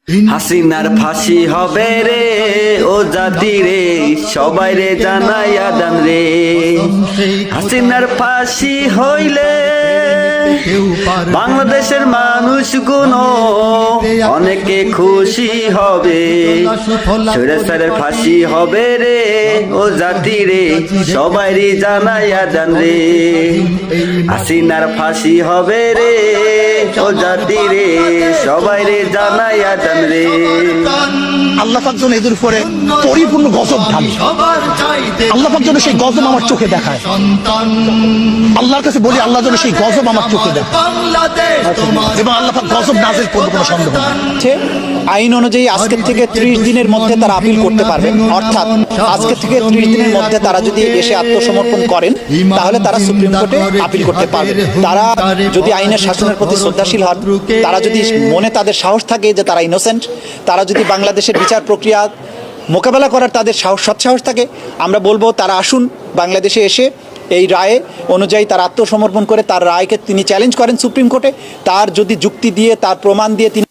হাসিনার ফাঁসি হবে রে ও জাতি রে, সবাই রে জানাইয়া দান রে। হাসিনার ফাঁসি হইলে বাংলাদেশের মানুষগুলো অনেকে খুশি হবে। স্বৈরাচারের ফাঁসি হবে রে ও জাতি রে, সবাই রে জানাইয়া দান রে। হাসিনার ফাঁসি হবে রে ও জাতি রে, সবাই রে জানাইয়া দান রে। আল্লাহ পাক যেন এদের উপরে পরিপূর্ণ গজব ঢালে। আল্লাহ পাক যেন সেই গজব আমার চোখে দেখায়। আল্লাহর কাছে বলি, আল্লাহ যেন সেই গজব আমার চোখে দেখায় এবং আল্লাহ পাক গজব নাযিল করবে, কোনো সন্দেহ নেই। আইন অনুযায়ী আজকের থেকে 30 দিনের মধ্যে তারা আপিল করতে পারবে। অর্থাৎ আজকে থেকে 30 দিনের মধ্যে তারা যদি এসে আত্মসমর্পণ করেন, তাহলে তারা সুপ্রিম কোর্টে আপিল করতে পারবে। তারা যদি আইনের শাসনের প্রতি শ্রদ্ধাশীল হন, তারা যদি মনে তাদের সাহস থাকে যে তারা ইনোসেন্ট, তারা যদি বাংলাদেশের বিচার প্রক্রিয়া মোকাবেলা করার তাদের সৎসাহস থাকে, আমরা বলবো তারা আসুন বাংলাদেশে এসে এই রায়ে অনুযায়ী তার আত্মসমর্পণ করে তার রায়কে তিনি চ্যালেঞ্জ করেন সুপ্রিম কোর্টে। তার যদি যুক্তি দিয়ে, তার প্রমাণ দিয়ে তিনি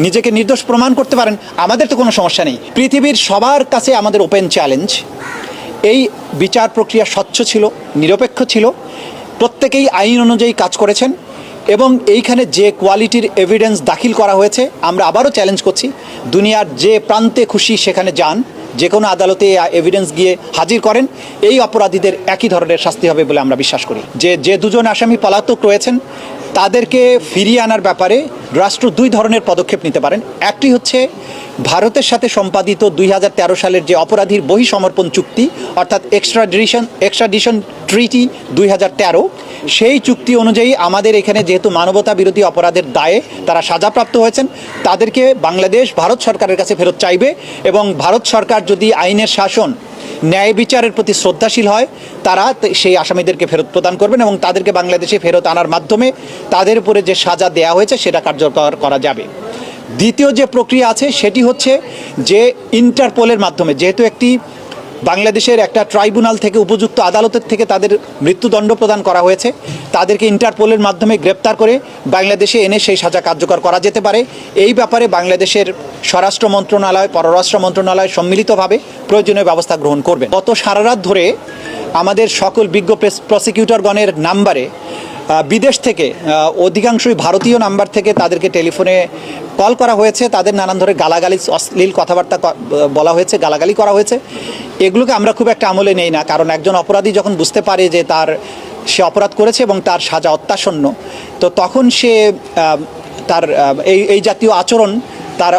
নিজেকে নির্দোষ প্রমাণ করতে পারেন, আমাদের তো কোনো সমস্যা নেই। পৃথিবীর সবার কাছে আমাদের ওপেন চ্যালেঞ্জ, এই বিচার প্রক্রিয়া স্বচ্ছ ছিল, নিরপেক্ষ ছিল, প্রত্যেকেই আইন অনুযায়ী কাজ করেছেন এবং এইখানে যে কোয়ালিটির এভিডেন্স দাখিল করা হয়েছে, আমরা আবারও চ্যালেঞ্জ করছি, দুনিয়ার যে প্রান্তে খুশি সেখানে যান, যে কোনো আদালতে এভিডেন্স গিয়ে হাজির করেন, এই অপরাধীদের একই ধরনের শাস্তি হবে বলে আমরা বিশ্বাস করি। যে দুজন আসামি পলাতক রয়েছেন, তাদেরকে ফিরিয়ে আনার ব্যাপারে রাষ্ট্র 2 ধরনের পদক্ষেপ নিতে পারেন। একটি হচ্ছে ভারতের সাথে সম্পাদিত 2013 সালের যে অপরাধীর বহিঃসমর্পণ চুক্তি, অর্থাৎ এক্সট্রাডিশন ট্রিটি 2013, সেই চুক্তি অনুযায়ী আমাদের এখানে যেহেতু মানবতা বিরোধী অপরাধের দায়ে তারা সাজাপ্রাপ্ত হয়েছেন, তাদেরকে বাংলাদেশ ভারত সরকারের কাছে ফেরত চাইবে এবং ভারত সরকার যদি আইনের শাসন, ন্যায় বিচারের প্রতি শ্রদ্ধাশীল হয়, তারা সেই আসামিদেরকে ফেরত প্রদান করবেন এবং তাদেরকে বাংলাদেশে ফেরত আনার মাধ্যমে তাদের উপরে যে সাজা দেওয়া হয়েছে সেটা কার্যকর করা যাবে। দ্বিতীয় যে প্রক্রিয়া আছে সেটি হচ্ছে যে ইন্টারপোলের মাধ্যমে, যেহেতু একটি বাংলাদেশের একটা ট্রাইব্যুনাল থেকে, উপযুক্ত আদালতের থেকে তাদের মৃত্যুদণ্ড প্রদান করা হয়েছে, তাদেরকে ইন্টারপোলের মাধ্যমে গ্রেপ্তার করে বাংলাদেশে এনে সেই সাজা কার্যকর করা যেতে পারে। এই ব্যাপারে বাংলাদেশের স্বরাষ্ট্র মন্ত্রণালয়, পররাষ্ট্র মন্ত্রণালয় সম্মিলিতভাবে প্রয়োজনীয় ব্যবস্থা গ্রহণ করবে। গত সারা রাত ধরে আমাদের সকল বিজ্ঞ প্রসিকিউটরগণের নাম্বারে বিদেশ থেকে, অধিকাংশই ভারতীয় নাম্বার থেকে তাদেরকে টেলিফোনে কল করা হয়েছে, তাদের নানান ধরনের গালাগালি, অশ্লীল কথাবার্তা বলা হয়েছে, গালাগালি করা হয়েছে। এগুলোকে আমরা খুব একটা আমলে নেই না, কারণ একজন অপরাধী যখন বুঝতে পারে যে সে অপরাধ করেছে এবং তার সাজা অত্যাসন্ন, তো তখন সে তার এই জাতীয় আচরণ তার